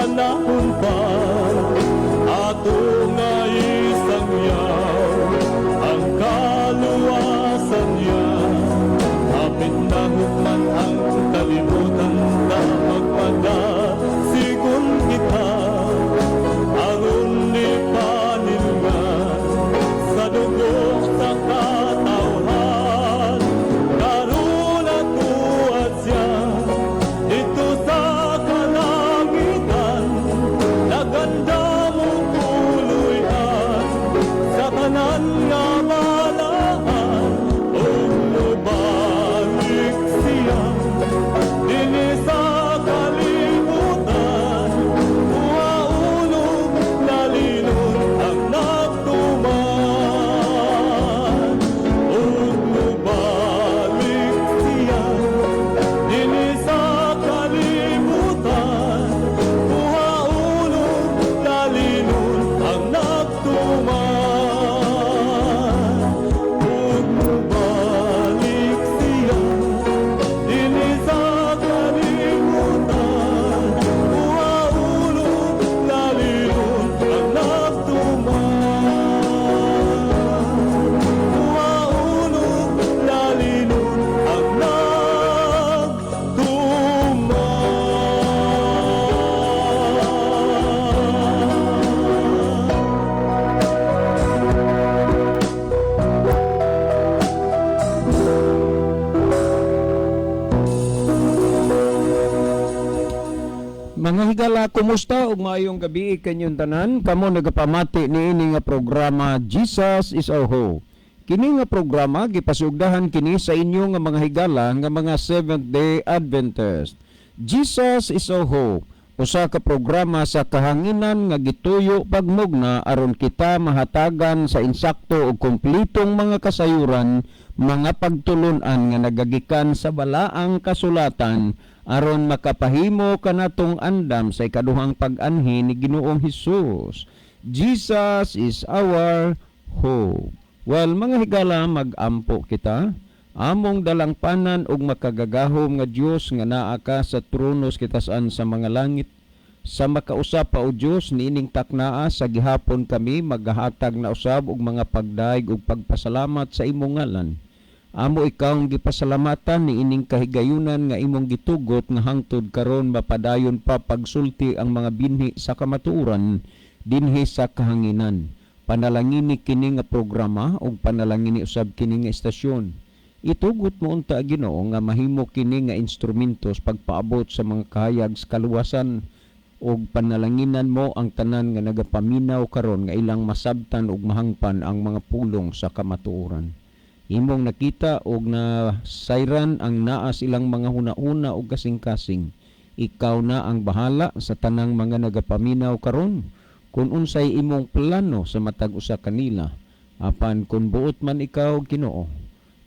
panahon pa ato nga isangyaw ang kaluwasan niya. Hapit na hukman ang kalibutan na magpagasigon kita aron ni panilungan sa dugo sa katawhan. Karon atuad siya dito sa kalangitan, naganda mo kuluyan sa tanan nga balaan. O mubalik siya dinhi sa kalibutan, uhaulog nalilon ang nagtuman. O mubalik siya dinhi sa kalibutan, uhaulog nalilon ang nagtuman. O mubalik siya dinhi sa kalibutan, uhaulog nalilon ang nagtuman. Uhaulog nalilon ang Mga higala, kumusta ug maayong gabi kanyong tanan? Kamo nagapamati niini nga programa Jesus is our Hope. Kini nga programa gipasugdahan kini sa inyo nga mga higala nga mga Seventh-day Adventist. Jesus is our Hope, usa ka programa sa kahanginan nga gituyo pagmugna aron kita mahatagan sa insakto ug kumplitong mga kasayuran, mga pagtulon-an nga nagagikan sa balaang kasulatan aron makapahimo kanatong andam sa ikaduhang pag-anhi ni Ginoong Hesus. Jesus is our hope. Well, mga higala, mag-ampo kita. Among dalangpanan ug makagagahom nga Dios nga naa ka sa tronos kitasan sa mga langit. Sa makausap pa o Dios niining taknaa sa gihapon kami maghahatag na usab og mga pagdaig ug pagpasalamat sa imong ngalan. Amo ikaw ang gipasalamatan ni ining kahigayunan nga imong gitugot nga hangtod karon mapadayon pa pagsulti ang mga binhi sa kamatuoran dinhi sa kahanginan. Panalangini kini nga programa ug panalangini usab kini nga estasyon. Itugot mo unta Ginoo nga mahimo kini nga instrumentos pagpaabot sa mga kahayag sa kaluwasan ug panalanginan mo ang tanan nga nagapaminaw karon nga ilang masabtan ug mahangpan ang mga pulong sa kamatuoran. Imong nakita og na sayran ang naa silang mga hunahuna og kasing-kasing. Ikaw na ang bahala sa tanang mga nagapaminaw karon kung unsay imong plano sa matag usa kanila. Apan kung buot man ikaw Ginoo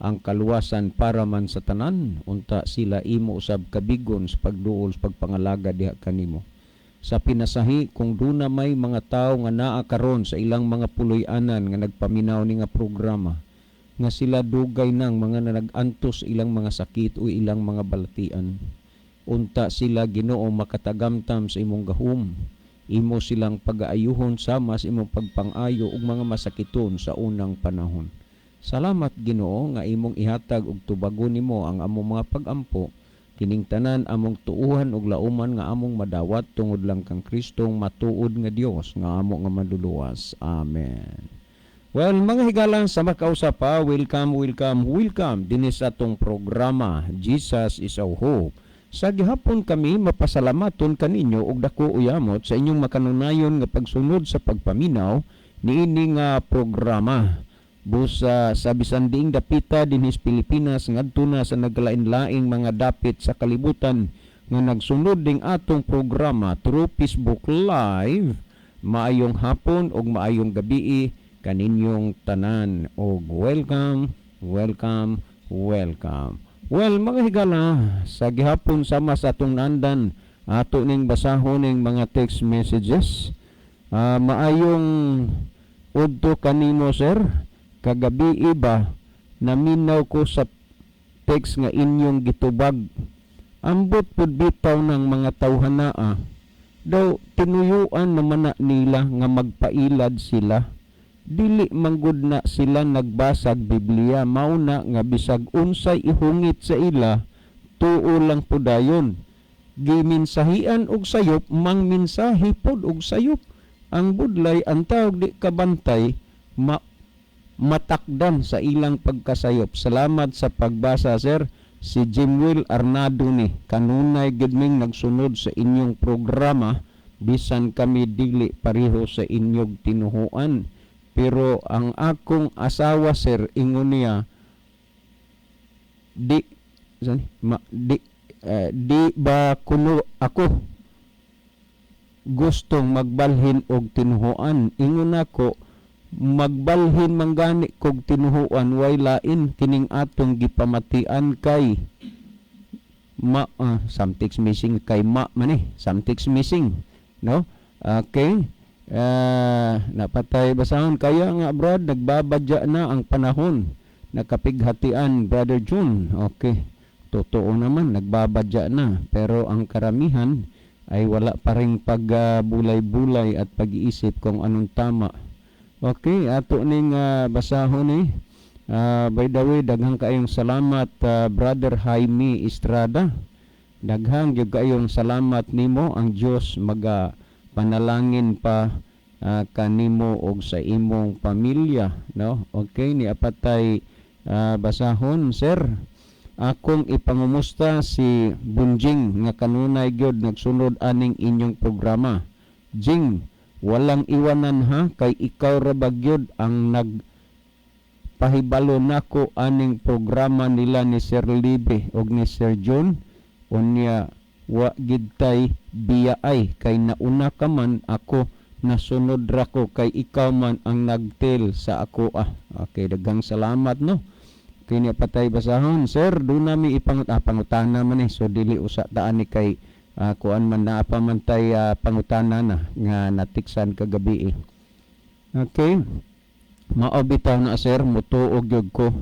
ang kaluwasan para man sa tanan, unta sila imo usab kabigon sa pagduol sa pagpangalaga diha kanimo. Sa pinasahi kung duna may mga tawo nga naa karon sa ilang mga puloy-anan nga nagpaminaw ni nga programa, nga sila dugay nang mga nag-antos ilang mga sakit o ilang mga balatian. Unta sila Ginoo makatagamtam sa imong gahum. Imo silang pag-aayuhon sama sa imong pagpang-ayo ug mga masakiton sa unang panahon. Salamat Ginoo nga imong ihatag og tubagon nimo ang among mga pag-ampo. Kining tanan among tuuhan ug lauman nga among madawat tungod lang kang Kristong matuod nga Dios nga amo nga maduluwas. Amen. Well, mga higalang sa makausap pa, welcome din sa atong programa, Jesus is our Hope. Sa gihapon kami, mapasalamaton kaninyo og dako uyamot sa inyong makanunayon nga pagsunod sa pagpaminaw ni ining programa. Busa sa bisan diing dapita dinhis Pilipinas ngadto na sa naglain-laing mga dapit sa kalibutan nga nagsunod ding atong programa through Facebook Live. Maayong hapon ug maayong gabi kaninyong tanan og welcome. Well, mga higala, sa gihapon sama sa atong nandan ato ning basahon ning mga text messages. Maayong udto kanimo sir, kagabi iba naminaw ko sa text nga inyong gitubag. Ambot pud bitaw ng mga tawhanaa. daw tinuyuan naman na nila nga magpailad sila. Dili manggod na sila nagbasag Biblia, mauna nga bisag unsay ihungit sa ila, tuo lang pudayon. Giminsahian og sayop, mangminsahi pod og sayop. Ang budlay ang tawag di kabantay, matakdan sa ilang pagkasayop. Salamat sa pagbasa, sir. Si Jimwell Arnado ni, kanunay gid ming nagsunod sa inyong programa, bisan kami dili pareho sa inyong tinuhuan. Pero ang akong asawa, sir, ingon niya, di ba kuno ako gustong magbalhin og tinuhuan. Ingon ako, magbalhin manggani kog tinuhuan, way lain kining atong gipamatian kay something's missing kay man something's missing, no? Okay. Napatay basahon kaya nga brad, nagbabadya na ang panahon, nakapighatian Brother June. Okay, totoo naman, nagbabadya na, pero ang karamihan ay wala pa ring pagbulay-bulay at pag-iisip kung anong tama. Okay, ato ning basahon by the way, daghang kaayong salamat Brother Jaime Estrada. Daghang gyud kaayong salamat nimo. Ang Dios panalangin pa kanimo og sa imong pamilya, no? Okay, ni apatay basahon, sir. Akong ipangumusta si Bunjing nga kanunay gyud nagsunod aning inyong programa. Jing, walang iwanan ha, kay ikaw ra bagyod ang nagpahibalo nako aning programa nila ni Sir Libe og ni Sir John. Unya wa gid tay biyaay kay nauna ka man, ako nasunod ra ko kay ikaw man ang nagtel sa ako. Okay, daghang salamat, no? Kini patay basahon, sir, do nami pangutana man so dili usa taan ni kay kuan man na pa man tay pangutana na nga natiksan kagabi. Okay, mao bitaw na, sir, mutuog gyud ko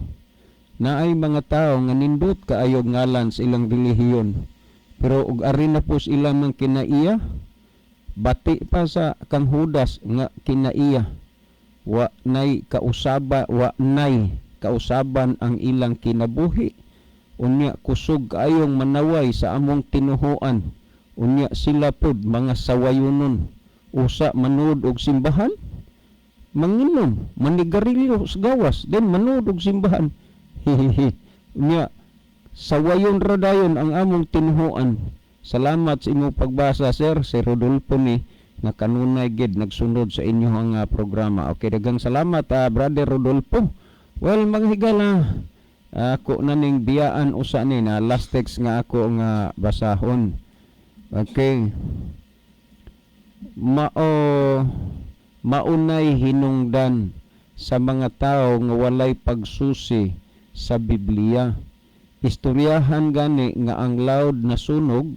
na ay mga tao nga nindot kaayog ngalan sa ilang relihiyon, pero og ari na pus ilang man kinaiya, bati pa sa kang Judas nga kinaiya, wa nay kausaban ang ilang kinabuhi. Unya kusog ayong manaway sa among tinuhuan. Unya sila pod mga sawayonon, usa manood og simbahan, manginom, manigarilyo sa gawas, then manood og simbahan. Unya sawayon ra dayon ang among tinuhuan. Salamat sa imong pagbasa, sir. Si Rodolfo ni nga kanunay gid nagsunod sa inyong programa. Okay, daghang salamat Brother Rodolfo. Well, mga higala, ako na ning biyaan usa ni na last text nga ako nga basahon. Okay. Maunay hinungdan sa mga tao nga walay pagsusi sa Biblia. Istoryahan gani nga ang loud nasunog,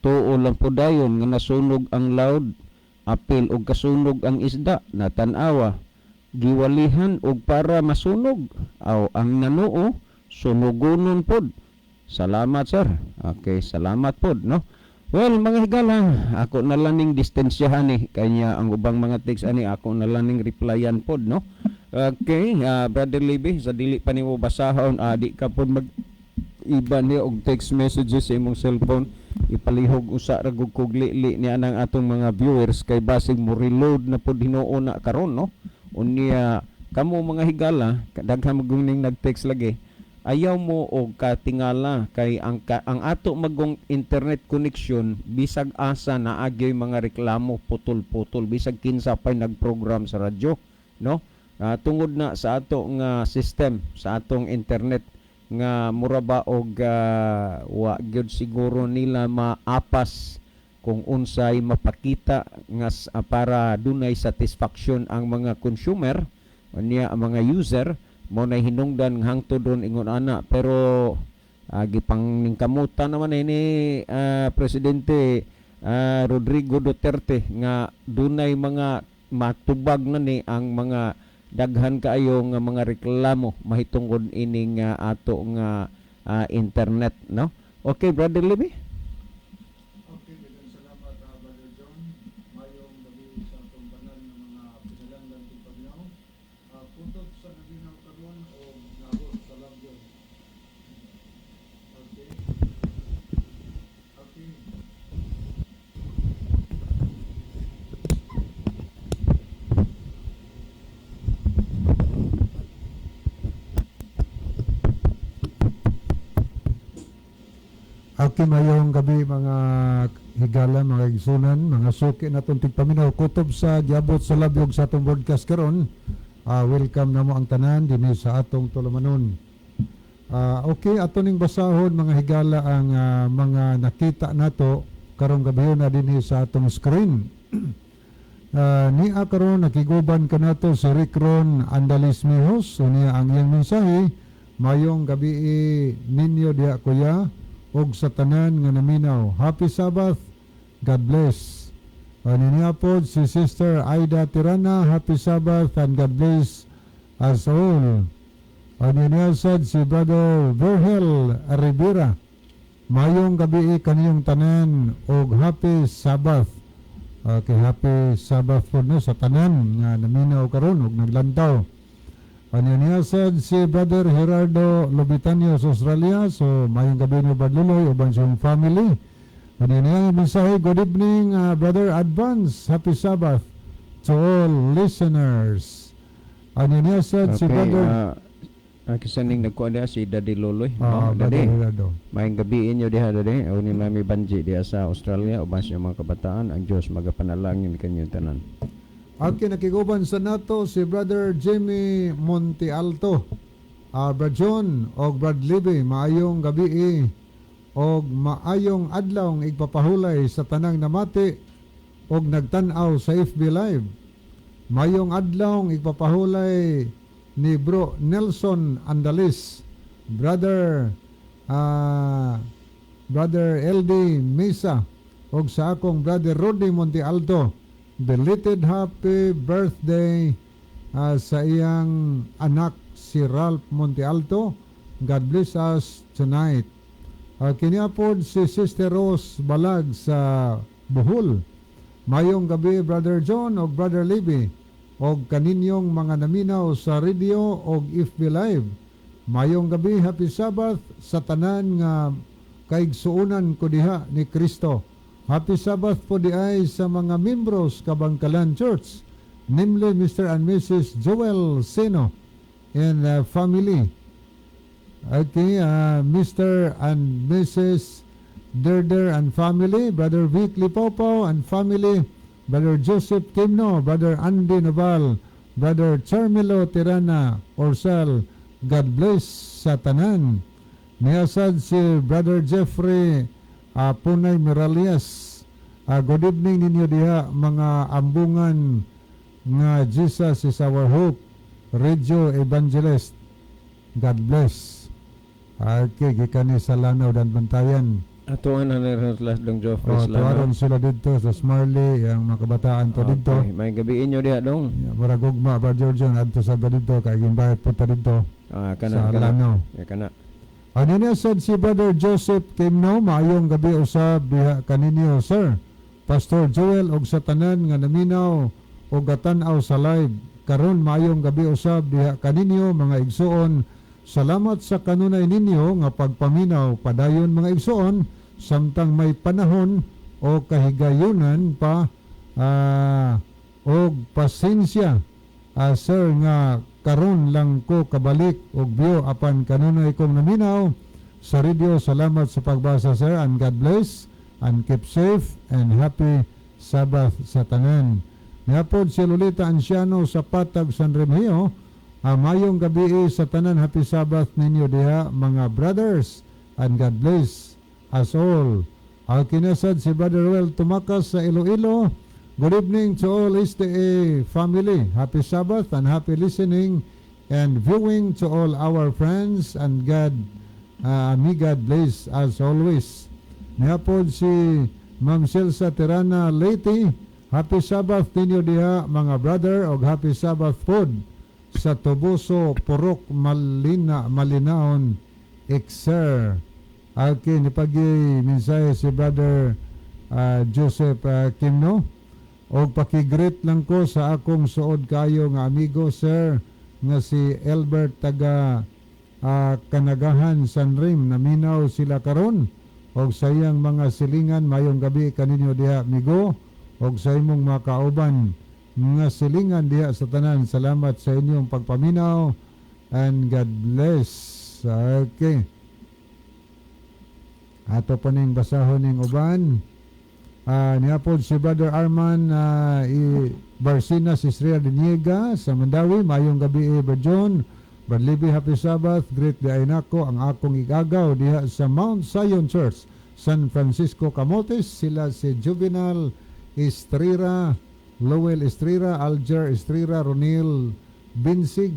tuo lang po dayon nga nasunog ang loud, apil og kasunog ang isda, natanawa. Giwalihan og para masunog, aw ang nanuo sunugonon pod. Salamat, sir. Okay, salamat pod, no? Well, mga higala, ako na lang ning distensyahan kanya ang ubang mga text ani ako na lang ning replyan pod, no? Okay, Brother Libby, sa dili pa nimo basahon, di ka pod mag iba niya og text messages sa imong cellphone, ipalihog usa ra gug kuglili niya nang atong mga viewers kay basig mo reload na pod Hinoo na karon, no? Unya kamo mga higala, daghang maguning nag-text lagi, ayaw mo og katingala kay ang ato magong internet connection bisag asa na agyoy mga reklamo putol-putol bisag kinsa pay nagprogram sa radyo, no? Tungod na sa ato nga system sa atong internet nga mura ba og wa gyud siguro nila maapas kung unsay mapakita nga para dunay satisfaction ang mga consumer niya, ang mga user mo na hinungdan hangtod don ingon ana. Pero gipang ningkamutan naman ni Presidente Rodrigo Duterte nga dunay mga matubag na ni ang mga daghan kaayo nga mga reklamo mahitungod ining ato nga internet, no? Okay, Brother Libby. Okay, salamat Brother John. Okay, mayong gabi mga higala, mga igsunan, mga suki na itong tigpaminaw. Kutob sa giabot sa labyog sa atong broadcast karon. Welcome na mo ang tanan din sa atong tulumanon. Okay, ato ning basahon mga higala ang mga nakita nato karong gabi na din sa atong screen. Niya karon nakiguban ka nato si Rickron Andalis Mihos. So niya ang iyang mensahe. Mayong gabi ninyo diha kuya og sa tanan nga naminaw. Happy Sabbath. God bless. Niya po si Sister Aida Tirana. Happy Sabbath and God bless us all. Niya sad si Brother Verhel Rivera. Mayong gabi kaniyong tanan og Happy Sabbath. Okay, Happy Sabbath po no sa tanan nga naminaw karon og naglantaw. Niya sad si Brother Gerardo Lobitanio sa Australia. So, mayong gabi niyo Badluloy, uban siyang family. Niya mensahe, good evening, Brother Advance. Happy Sabbath to all listeners. Niya sad si Brother... Kisaning nagkuha diha si Daddy Loloy. Brother Daddy, Gerardo. mayong gabi inyo diha Daddy. O ni Mami Banji diha sa Australia, uban siyang mga kabataan. Ang Diyos magapanalangin kanyang tanan. Okay, nakiguban sa nato si Brother Jimmy Montealto, Brad John o Brad Libby. Maayong gabi o maayong adlaw igpapahulay sa tanang namati o nagtanaw sa FB Live. Maayong adlaw igpapahulay ni Bro Nelson Andalis, Brother LD Mesa o sa akong Brother Rodney Montealto. Belated happy birthday sa iyang anak si Ralph Montealto. God bless us tonight. Kiniapod si Sister Rose Balag sa Bohol. Mayong gabi Brother John o Brother Libby o kaninyong mga naminaw sa radio o FB Live. Mayong gabi, Happy Sabbath sa tanan nga kaigsuunan ko diha ni Kristo. Happy Sabbath po di ay sa mga membros Kabangkalan Church, namely Mr. and Mrs. Joel Seno and family. Okay, Mr. and Mrs. Derder and family, Brother Vic Lipopo and family, Brother Joseph Kimno, Brother Andy Noval, Brother Charmelo Tirana Orsal. God bless sa tanan. Niyasad si Brother Jeffrey Punay Miralias. Good evening ninyo diha mga ambungan nga Jesus is our hope. Radio Evangelist. God bless. Okay, gikan ni sa Lanao dan Bantayan. Atuan na niraslas dong Joffrey Tuwaron sila dito sa Smarley, ang mga kabataan to dito. May gabi inyo diha dong. Maragugma, Brother John, adto sa dito, kay gimbayad po ta dito sa Lanao. Kana. Ano niya said si Brother Joseph Kimno, maayong gabi usab diha kaninyo, sir. Pastor Joel og sa tanan nga naminaw og gatan-aw sa live. Karon maayong gabi usab diha kaninyo mga igsuon. Salamat sa kanunay ninyo nga pagpaminaw padayon mga igsuon samtang may panahon o kahigayunan pa og pasensya. Sir nga karon lang ko kabalik og view apan kanunay kong naminaw sa radio. Salamat sa pagbasa sir and God bless and keep safe and happy Sabbath sa tanan. Niapod si Lolita Anciano sa Patag San Remigio. Mayong gabi sa tanan, Happy Sabbath ninyo diha mga brothers and God bless us all. Kinasad si Brother Well Tumakas sa Iloilo. Good evening to all SDA family. Happy Sabbath and happy listening and viewing to all our friends and God, may God bless as always. Niapod si Ma'am Celsa Tirana Leyte. Happy Sabbath ninyo diha mga brother og Happy Sabbath food sa Toboso, Purok, Malinaon, Exer. Okay, nipagi mensahe si Brother Joseph Kimno. O pakigreet lang ko sa akong suod kayo nga amigo, sir, nga si Albert taga Kanagahan, Sanrim. Naminaw sila karon og sa iyang mga silingan. Mayong gabi kaninyo diha, amigo, og sa imong mga kauban nga silingan diha sa tanan. Salamat sa inyong pagpaminaw and God bless. Okay. Ato po ning basahon ning uban. Niapod si Brother Arman Barsinas Israel Diniega sa Mandawi. Mayong gabi, Brother John. Brother Libby, happy Sabbath. Great day nako ang akong igagaw diha sa Mount Zion Church, San Francisco, Camotes. Sila si Juvenal Estrira, Lowell Estrira, Alger Estrira, Ronil Binsig,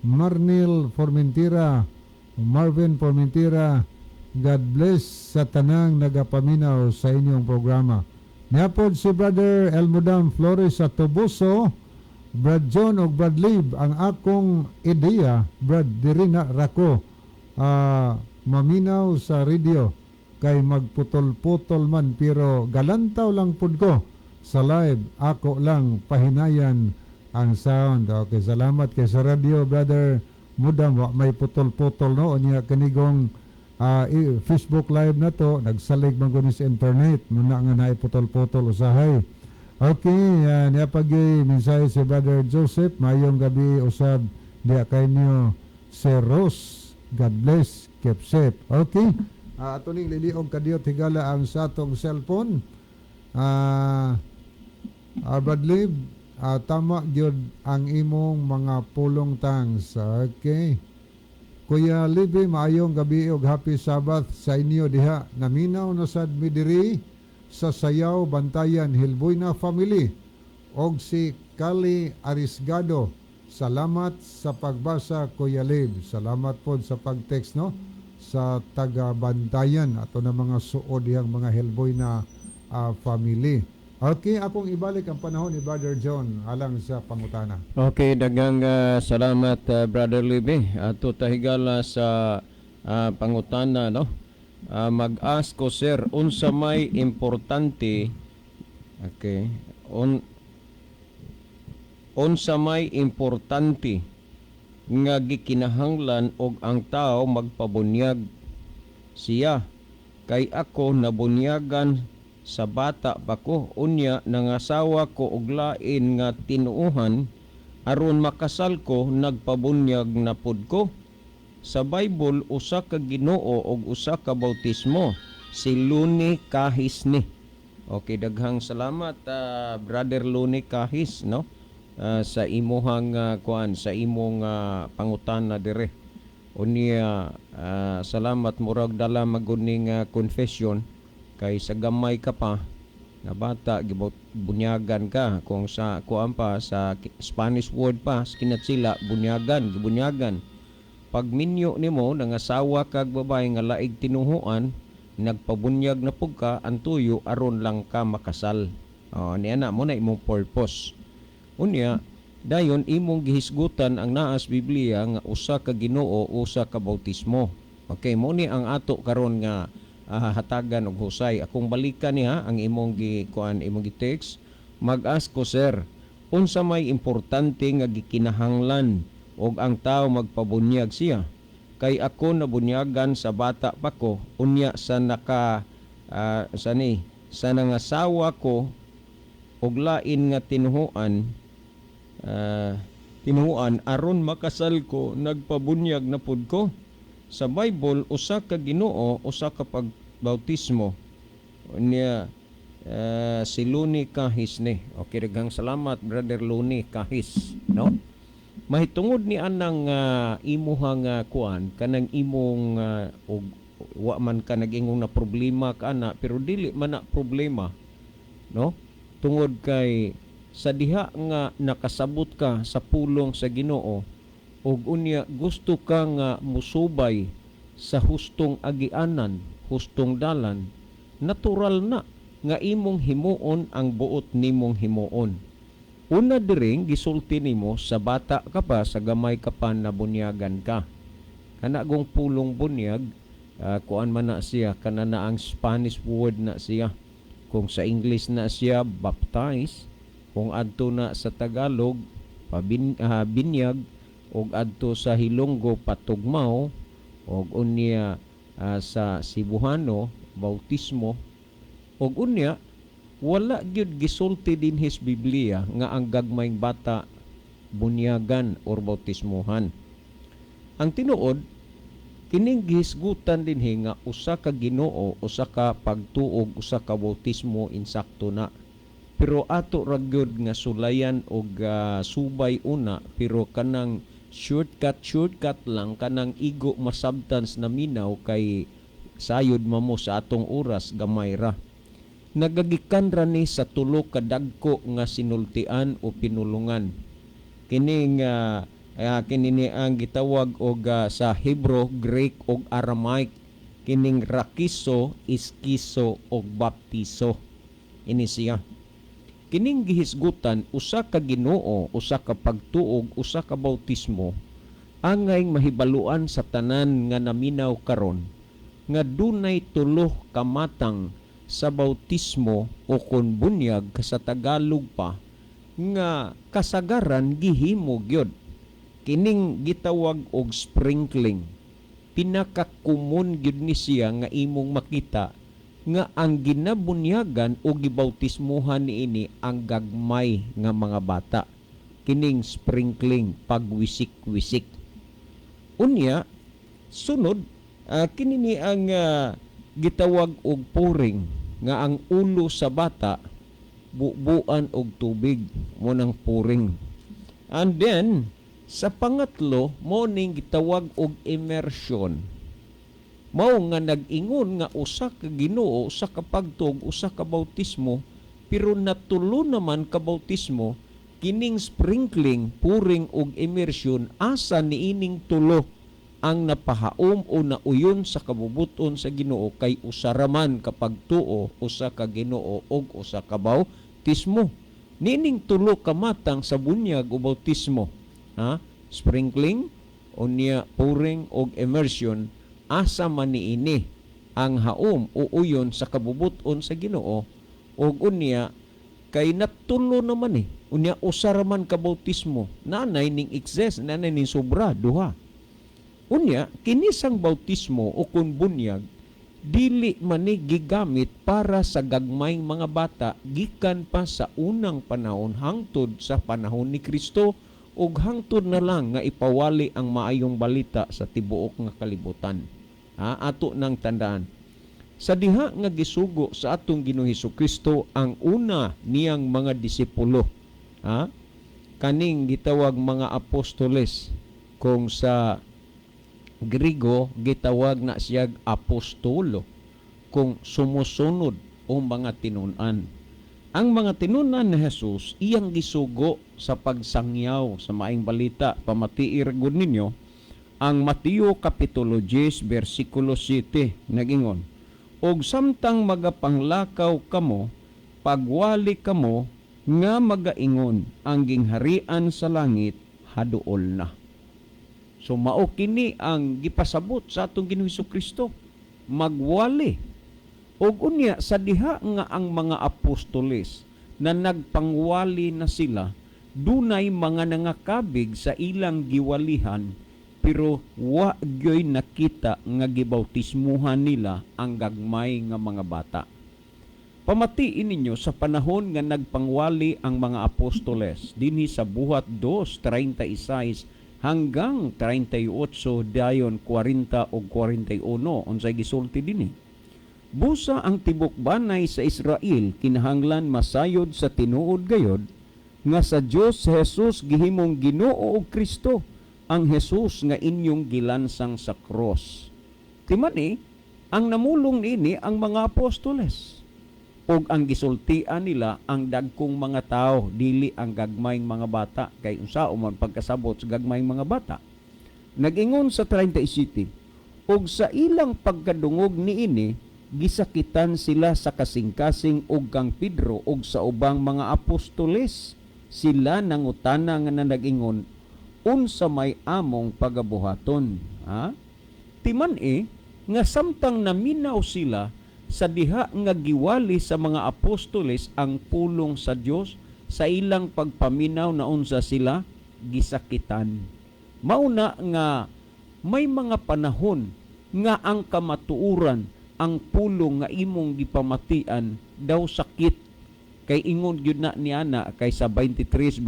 Marnil Formentira, Marvin Formentira. God bless sa tanang nagapaminaw sa inyong programa. Niapod si Brother Elmudam Flores sa Toboso. Brad John o Brad Lib, ang akong ideya, Brad Dirina Rako, maminaw sa radio kay magputol-putol man pero galantaw lang pud ko sa live, ako lang pahinayan ang sound. Okay, salamat kay sa radio, Brother Mudam. May putol-putol no niya kanigong Facebook live na to, nagsalig man guni sa internet, muna nga naiputol-putol usahay. Okay, niya pagi mensahe si Brother Joseph, mayong gabi usab diya kay niyo si Rose. God bless, keep safe. Okay, ato ning liliog kadiyo tigala ang sa atong cellphone. Bradley, tama gyud ang imong mga pulong tangs. Okay. Kuya Libby, maayong gabi og happy Sabbath sa inyo diha. Naminaw na sad mi diri sa Sayaw, Bantayan, Hilboyna family og si Kali Arisgado. Salamat sa pagbasa, Kuya Lib. Salamat po sa pag-text no sa taga Bantayan ato na mga suod dihang mga Hilboyna family. Okay, akong ibalik ang panahon ni Brother John alang sa pangutana. Okay, daghang salamat Brother Libby. Ato tahigala sa pangutana no. Mag-ask ko sir, unsa may importante, okay, unsa may importante nga gikinahanglan og ang tao magpabunyag siya, kay ako nabunyagan sa bata pa ko, unya nangasawa ko og lain nga tinuuhan, aron makasal ko nagpabunyag na pud ko. Sa Bible usa ka Ginoo og usa ka bautismo, si Luni Kahis ni. Okay, daghang salamat Brother Luni Kahis no sa imuhang kuan, sa imong pangutana dire. Unya salamat murag dala maguning confession kay sa gamay ka pa nga bata bunyagan ka, kung sa kuan pa sa Spanish word pa kinatsila bunyagan. Pag minyo nimo nangasawa kag babae nga laig tinuhuan, nagpabunyag na pug ka ang tuyo aron lang ka makasal. Niya na mo na imong purpose. Unya dayon imong gihisgutan ang naas Biblia nga usa ka Ginoo, usa ka bautismo. Okay, mo ni ang ato karon nga hatagan og husay. Akong balikan niya ang imong imong gi-text. Mag-ask ko sir, unsa may importante nga gikinahanglan og ang tao magpabunyag siya, kay ako nabunyagan sa bata pa ko, unya sa sa nangasawa ko og lain nga tinuhuan aron makasal ko nagpabunyag na pud ko. Sa Bible usa ka Ginoo, usa ka pagbautismo. Unya si Luni Kahis ni. Okay, daghang salamat Brother Luni Kahis no. Mahitungod ni anang imuhang kuan kanang imong og wa man ka nag-ingong na problema kana, pero dili man na problema no, tungod kay sa diha nga nakasabot ka sa pulong sa Ginoo ug unya gusto ka nga musubay sa hustong agianan, hustong dalan, natural na nga imong himuon ang buot nimong himuon. Una diring gisulti nimo sa bata ka pa, sa gamay ka pa nabunyagan ka. Kana gong pulong bunyag, kuan man na siya, kana na ang Spanish word na siya. Kung sa English na siya baptize, kung adto na sa Tagalog binyag, og adto sa Hilonggo patugmaw, og unya sa Cebuano bautismo, og unya wala gyud gisulti din his Biblia nga ang gagmayng bata bunyagan or bautismuhan. Ang tinuod Kining gihisgutan dinhi nga usa ka Ginoo, usa ka pagtuog, usa ka bautismo insakto na. Pero ato ra gyud nga sulayan og subay una, pero kanang shortcut lang, kanang igo masabtans na minaw kay sayod mamo sa atong oras gamay ra. Nagagikan ra ni sa tulo ka dagko nga sinultian o pinulungan. Kini nga kini ang gitawag og sa Hebrew, Greek ug Aramaic kining rakiso, iskiso ug baptiso. Ini siya. Kining gihisgutan usa ka Ginoo, usa ka pagtuog, usa ka bautismo angay mahibaluan sa tanan nga naminaw karon nga dunay tulo ka matang sa bautismo o kon bunyag sa Tagalog pa nga kasagaran gihimo gyud. Kining gitawag og sprinkling. Pinakakumon gyud ni siya nga imong makita nga ang ginabunyagan o gibautismuhan niini ang gagmay nga mga bata. Kining sprinkling, pagwisik-wisik. Unya, sunod, kini ni ang gitawag og pouring nga ang ulo sa bata bubuan og tubig mo ng pouring. And then sa pangatlo mo ning gitawag og immersion. Mao nga nag-ingon nga usa ka Ginoo, usa ka pagtuog, usa ka bautismo, pero natulo naman ka bautismo kining sprinkling, pouring og immersion asa niining tulo ang napahaom o nauyon sa kabubuton sa Ginoo kay usaraman kapag tuo, usa ka Ginoo og usa ka bautismo. Nining tulo ka matang sa bunyag o bautismo, sprinkling, unya pouring og immersion, asa man niini ang haom o uyon sa kabubuton sa Ginoo og unya kay natulo naman unya usaraman ka bautismo, nanay ning excess, nanay ning sobra, duha. Unya, kinisang bautismo o kun bunyag, dili man ni gigamit para sa gagmayng mga bata gikan pa sa unang panahon hangtod sa panahon ni Kristo ug hangtod na lang nga ipawali ang maayong balita sa tibuok nga kalibutan. Ato nang tandaan. Sa diha nga gisugo sa atong Ginoong Hesukristo ang una niyang mga disipulo. Kaning gitawag mga apostoles, kung sa Grigo gitawag na siyag apostolo, kung sumusunod o mga tinunan. Ang mga tinunan ni Jesus iyang gisugo sa pagsangyaw sa maayong balita. Pamatiir gud ninyo ang Mateo kapitulo 10 bersikulo 7 nagingon, og samtang magapanglakaw kamo, pagwali kamo nga magaingon ang gingharian sa langit haduol na. So mao kini ang gipasabot sa atong Ginoong Hesukristo, magwali. Og unya sa diha nga ang mga apostoles na nagpangwali na sila, dunay mga nangakabig sa ilang giwalihan, pero wa gyoy nakita nga gibautismuhan nila ang gagmay nga mga bata. Pamatiin ninyo sa panahon nga nagpangwali ang mga apostoles dinhi sa buhat 2:36 hanggang 38 dayon 40 o 41 unsay gisulti dinhi. Busa ang tibok banay sa Israel kinahanglan masayod sa tinuod gayod nga sa Dios si Jesus gihimong Ginoo og Kristo, ang Jesus nga inyong gilansang sa cross. Timani, ang namulong niini ang mga apostoles. Og ang gisultian nila ang dagkong mga tao, dili ang gagmayng mga bata, kay unsa man pagkasabot sa gagmayng mga bata. Nag-ingon sa 37, og sa ilang pagkadungog niini gisakitan sila sa kasing-kasing og kang Pedro og sa ubang mga apostoles. Sila nangutana nga nag-ingon, unsa may among pagabuhaton? Timan nga samtang naminaw sila sa diha nga giwali sa mga apostoles ang pulong sa Dios, sa ilang pagpaminaw na unsa sila gisakitan. Mauna nga may mga panahon nga ang kamatuuran, ang pulong nga imong gipamatian daw sakit. Kay ingon gyud na niana kay sa 23:29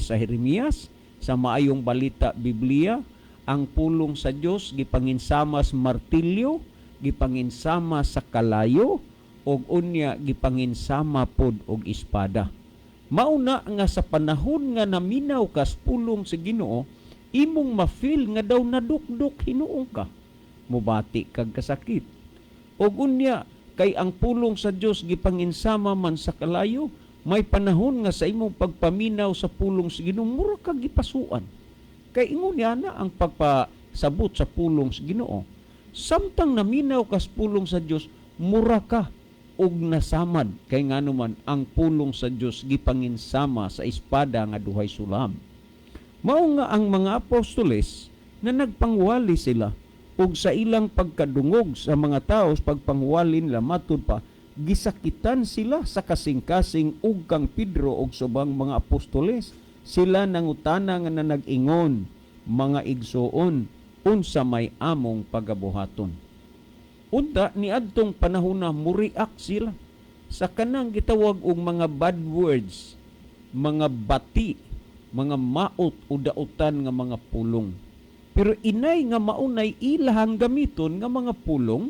sa Jeremias sa maayong balita Biblia, ang pulong sa Dios gipanginsama sa martilyo, gipanginsama sa kalayo, og unya gipanginsama pod og espada. Mauna nga sa panahon nga naminaw ka sa pulong sa Ginoo, imong ma-feel nga daw nadukdok hinuong ka. Mubati kag kasakit. Og unya kay ang pulong sa Dios gipanginsama man sa kalayo, may panahon nga sa imong pagpaminaw sa pulong sa Ginoo mura kag gipasuan. Kay ingon niya na ang pagpasabot sa pulong sa Ginoo. Samtang naminaw ka sa pulong sa Dios, mura ka og nasamad kay nganuman ang pulong sa Dios gipanginsama sa espada nga duhay sulam. Mao nga ang mga apostoles na nagpangwali sila ug sa ilang pagkadungog sa mga tao sa pagpangwali nila matud pa gisakitan sila sa kasing-kasing ug kang Pedro ug subang mga apostoles. Sila nangutana nga nag-ingon, mga igsoon, unsa may among pagabuhaton. Unta ni adtong panahon na muriak sila sa kanang gitawag og mga bad words, mga bati, mga maot o dautan nga mga pulong. Pero inay nga maunay ilahang gamiton nga mga pulong,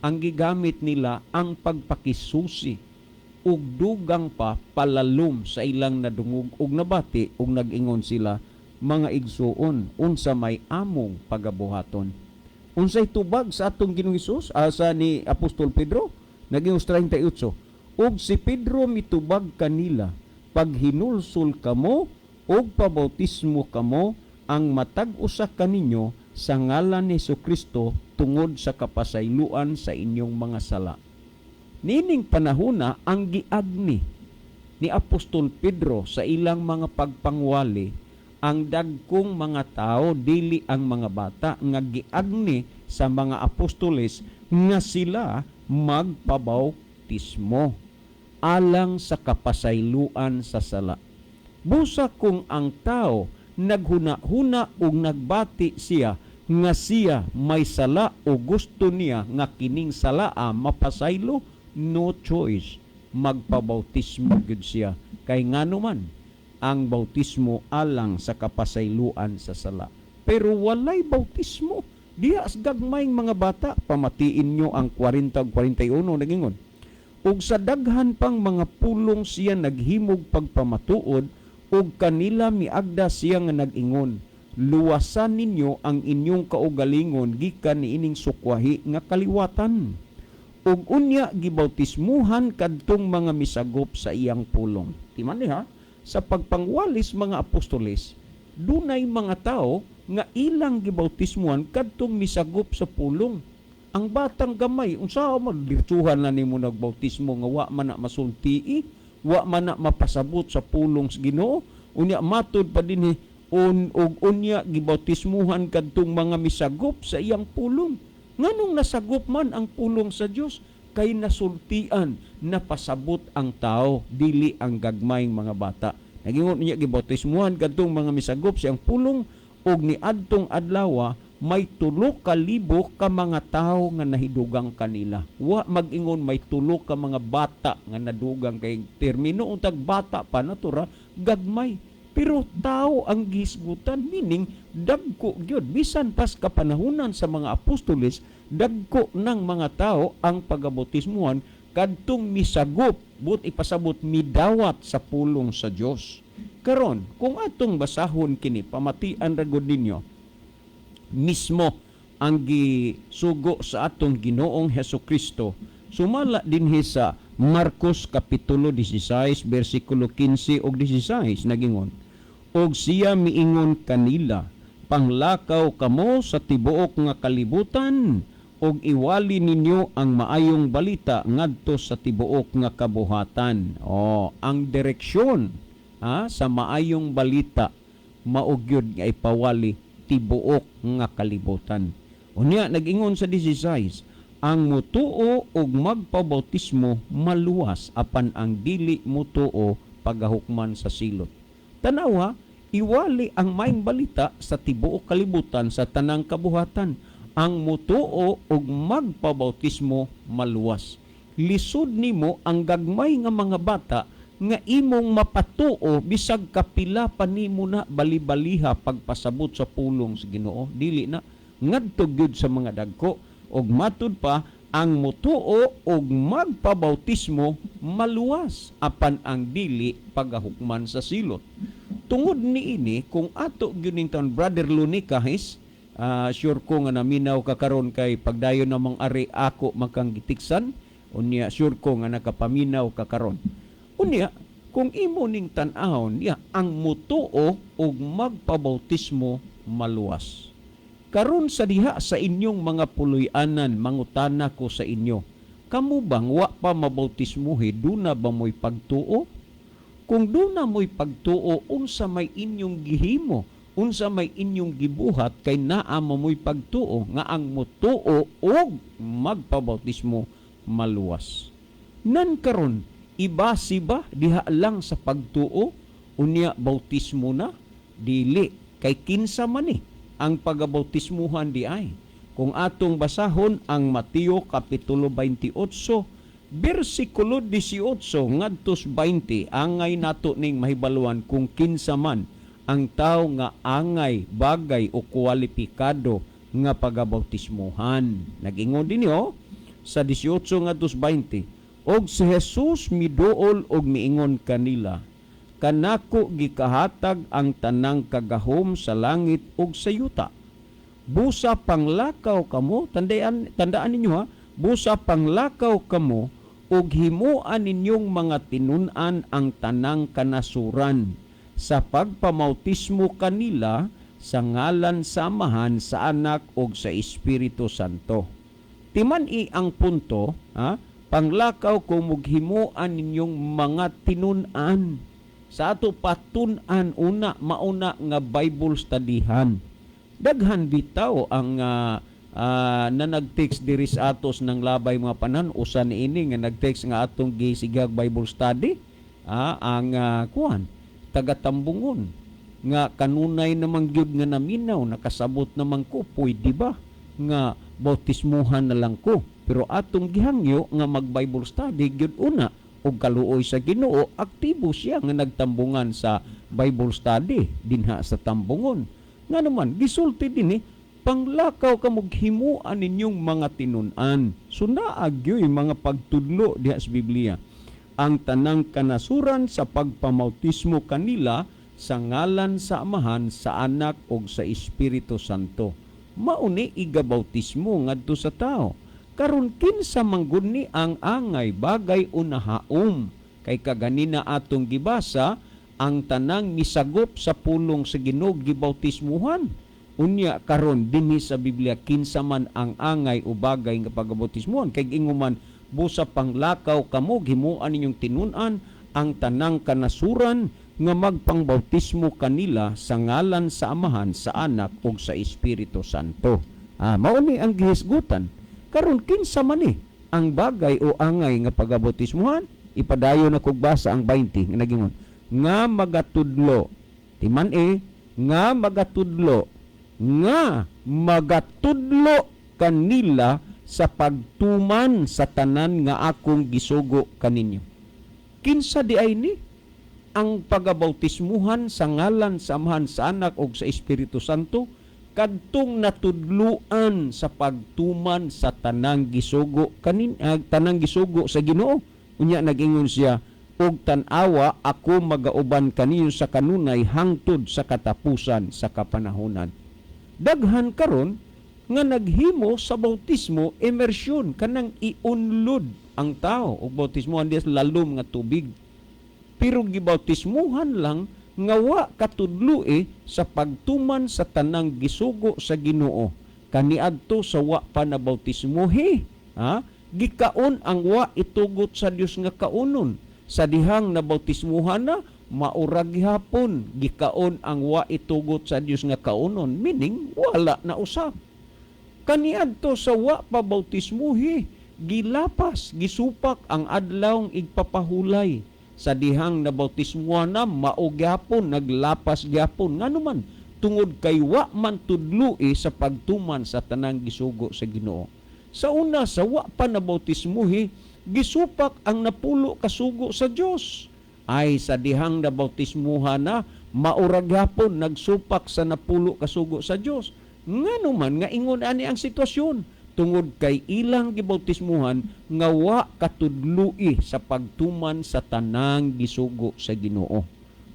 ang gigamit nila ang pagpakisusi ug dugang pa palalom sa ilang nadungog ug nabati ug nag-ingon sila, mga igsuon, unsa may among pagabuhaton. Unsay tubag sa atong Ginoong Hesus asa ni Apostol Pedro naging 38. Ug si Pedro mitubag kanila, pag hinulsol kamo og pabautismo kamo ang matag usa kaninyo sa ngalan ni Jesucristo tungod sa kapasayloan sa inyong mga sala. Nining panahona ang giagni ni Apostol Pedro sa ilang mga pagpangwali ang dagkong mga tao, dili ang mga bata, nga giagni sa mga apostoles nga sila magpabautismo alang sa kapasayloan sa sala. Busa kung ang tao naghuna-huna o nagbati siya nga siya may sala o gusto niya nga kining salaa mapasaylo, no choice, magpabautismo gud siya. Kay nganuman ang bautismo alang sa kapasayloan sa sala. Pero walay bautismo. Diya as gagmayng mga bata, pamatiin nyo ang 40 ug 41 nagingon. Ug sa daghan pang mga pulong siya naghimog pagpamatuod, ug kanila miagda siya nga nagingon, luwasan ninyo ang inyong kaugalingon gikan niining sukwahi nga kaliwatan. Ug unya gibautismuhan kadtong mga misagop sa iyang pulong. Timan ha? Sa pagpangwalis mga apostoles, dunay mga tao nga ilang gibautismuhan kadtong misagop sa pulong. Ang batang gamay, unsa magdirtuhan na nimo nagbautismo nga wa man na masultii, wa man na mapasabot sa pulong sa Ginoo, unya matud pa dinhi og unya gibautismuhan kadtong mga misagop sa iyang pulong. Nganong nasagop man ang pulong sa Dios? Kay nasultian, napasabot ang tao, dili ang gagmayng mga bata. Nagingon niya gibautismuhan kadtong mga misagop siyang pulong, og ni adtong adlaw may 3,000 ka mga tao nga nahidugang kanila. Wa mag-ingon may 3 ka mga bata nga nadugang, kay termino untag bata pa natura gagmay. Pero tao ang gisgutan, meaning dagko gyud bisan pas kapanahunan sa mga apostoles, dagko ng mga tao ang pagabautismuhan kadtong misagop but ipasabot midawat sa pulong sa Dios. Karon kung atong basahon kini, pamatian ra gud ninyo mismo ang gisugo sa atong Ginoong Hesukristo. Sumala dinhi sa Marcos kapitulo 16 bersikulo 15 ug 16 nagingon, og siya miingon kanila, panglakaw kamo sa tibuok nga kalibutan og iwali ninyo ang maayong balita ngadto sa tibuok nga kabuhatan. Ang direksyon sa maayong balita maugyod nga ipawali tibuok nga kalibutan. Unya nag-ingon sa 16, ang mutuo og magpabautismo maluwas apan ang dili mutuo pagahukman sa silot. Tanawa, iwali ang maayong balita sa tibuok kalibutan sa tanang kabuhatan. Ang mutuo og magpabautismo maluwas. Lisod nimo ang gagmay nga mga bata nga imong mapatuo bisag kapila pa nimo na balibaliha pagpasabot sa pulong sa Ginoo. Dili na ngadto gyud sa mga dagko og matud pa ang mutuo og magpabautismo maluwas apan ang dili pagahukman sa silot. Tungod niini kung ato gyud ning taon Brother Luni kahis, sure ko nga naminaw ka karon kay pagdayon namang ari ako makanggitiksan, unya sure ko nga nakapaminaw ka karon. Unya, kung imo ning tan-awon niya ang mutuo og magpabautismo maluwas. Karon sa diha sa inyong mga puloy-anan, mangutana ko sa inyo, kamo bang wa pa mabautismuhi, duna ba mo'y pagtuo? Kung duna mo'y pagtuo, unsa may inyong gihimo, unsa may inyong gibuhat, kay naa mo'y pagtuo, nga ang mutuo og magpabautismo maluwas. Nan karon, ibasi ba diha lang sa pagtuo unya bautismo na dili kay kinsa man ni ang pagabautismuhan di ay kung atong basahon ang Mateo kapitulo 28 bersikulo 18 ngadtos 20 angay nato ning mahibaluan kung kinsa man ang tawo nga angay bagay o kwalipikado nga pagabautismuhan. Nagingon dinyo sa 18 ngadtos 20 og si Jesus miduol og miingon kanila, kanako gikahatag ang tanang kagahom sa langit ug sa yuta. Busa panglakaw kamo, tandaan ninyo ha, busa panglakaw kamo ug himuan ninyong mga tinun-an ang tanang kanasuran sa pagpamautismo kanila sa ngalan sa Amahan, sa Anak ug sa Espiritu Santo. Timan-i ang punto, ha? Panglakaw kung mughimuan ninyong mga tinun-an. Sa ato patun-an una, mauna nga Bible studyhan. Daghan bitaw ang na nag-text diri sa atos ng labay mga panan, usa niini nga nag-text nga atong gisigag Bible study. Ang kuan, taga-Tambungon. Nga kanunay namang gyud nga naminaw, nakasabot namang ko, pwede ba? Nga bautismuhan na lang ko. Pero atong gihangyo nga mag-Bible study gyud una og kaluoy sa Ginoo, aktibo siya nga nagtambungan sa Bible study dinha sa Tambungon. Nga naman gisulti dinhi panglakaw ka maghimuan ninyong mga tinun-an. So naagyoy mga pagtudlo diha sa Biblia. Ang tanang kanasuran sa pagpamautismo kanila sa ngalan sa Amahan, sa Anak ug sa Espiritu Santo. Mauni igabautismo ngadto sa tao. Karon kinsa manggod ni ang angay bagay unahaom kay kaganina atong gibasa ang tanang misagop sa pulong sa Ginoo gibautismuhan. Unya karon dinhi sa Biblia kinsa man ang angay o bagay nga pagabautismuhan kay inguman busa panglakaw kamo himuan ninyong tinun-an ang tanang kanasuran nga magpangbautismo kanila sa ngalan sa Amahan, sa Anak ug sa Espiritu Santo. Mao ni ang gihisgutan. Karon kinsa man ni ang bagay o angay nga pagabautismuhan? Ipadayon na kog basa ang 20 nga nagingon nga magatudlo nga magatudlo kanila sa pagtuman sa tanan nga akong gisugo kaninyo. Kinsa di ay ni ang pagabautismuhan sa ngalan sa Amahan, sa Anak ug sa Espiritu Santo kadtong natudluan sa pagtuman sa tanang gisugo tanang gisugo sa Ginoo. Unya nagingon siya, og tan-awa ako magauban kaniyo sa kanunay hangtod sa katapusan sa kapanahonan. Daghan karon nga naghimo sa bautismo immersion, kanang iunlod ang tao og bautismohan diya sa lalom nga tubig. Pero gibautismuhan lang nga wa katudlo sa pagtuman sa tanang gisugo sa Ginoo. Kaniadto sa wa pa na bautismuhi, gikaon ang wa itugot sa Dios nga kaunon. Sa dihang nabautismuhan na maurag gihapon, gikaon ang wa itugot sa Dios nga kaunon, meaning wala na usab. Kaniadto sa wa pa bautismuhi, gilapas, gisupak ang adlawng igpapahulay. Sa dihang nabautismuhan na maugyapon, naglapas gyapon. Nga naman, tungod kay wa man tudlo sa pagtuman sa tanang gisugo sa Ginoo. Sa una, sa wa pa nabautismuhi, gisupak ang napulo kasugo sa Dios. ay sa dihang na bautismuhan na maurag hapon nagsupak sa napulo kasugo sa Dios. Ngano man nga ingon ani ang sitwasyon tungod kay ilang gibautismuhan nga wa katudloi sa pagtuman sa tanang gisugo sa Ginoo.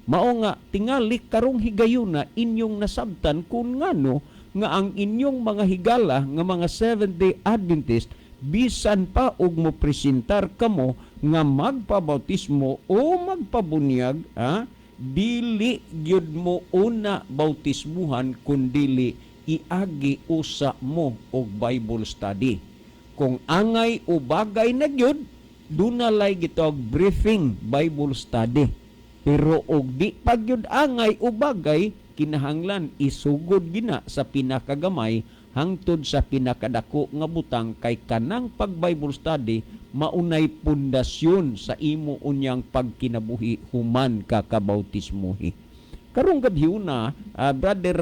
Mao nga tingali karong higayon na inyong nasabtan kung ngano nga ang inyong mga higala nga mga Seventh-day Adventist bisan pa og mo presentar kamo nga magpabautismo o magpabunyag, dili gyud mo una bautismuhan kundili iagi usa mo og Bible study. Kung angay o bagay na gyud, dunalay gitawag briefing Bible study. Pero og di pa gyud angay o bagay, kinahanglan isugod gina sa pinakagamay hangtod sa pinakadako nga butang kay kanang pag-Bible study maunay pundasyon sa imo unyang pagkinabuhi human kakabautismuhi. Karong gabi na, Brother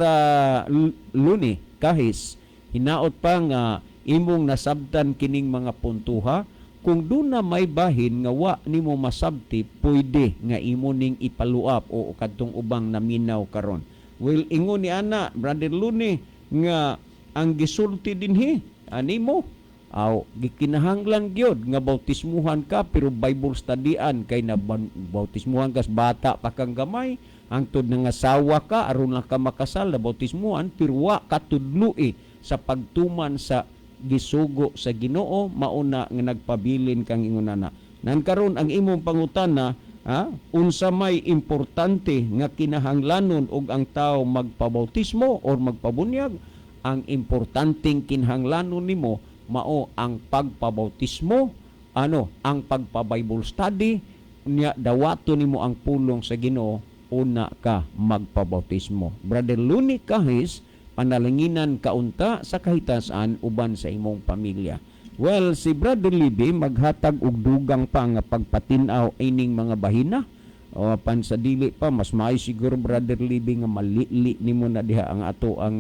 Luni, kahis, hinaot pa nga imong nasabtan kining mga puntuha, kung doon na may bahin nga wa nimo masabti, pwede nga imo ning ipaluap o kadtong ubang naminaw karon. Well, ingon ni ana, Brother Luni, nga ang gisulti dinhi, animo, gikinahanglan gyud nga bautismuhan ka pero Bible studyan kay na bautismuhan kas bata pa kang gamay hangtod nga sawa ka aron lang ka makasal na bautismuhan pero wa katudloi sa pagtuman sa gisugo sa Ginoo mauna nga nagpabilin kang ingonana. Nan karon ang imong pangutana, unsa may importante nga kinahanglanon og ang tawo magpabautismo or magpabunyag? Ang importanteng kinahanglanon nimo mao ang pagpabautismo, ang pagpa-Bible study, niya dawato nimo ang pulong sa Ginoo una ka magpabautismo. Brother Luni Kahis, panalanginan kaunta sa kahitasan uban sa imong pamilya. Well, si Brother Libby maghatag og dugang pa nga pagpatinaw ining mga bahina. O pan sa dili pa mas maayo siguro Brother Libby nga malili nimo na diha ang ato ang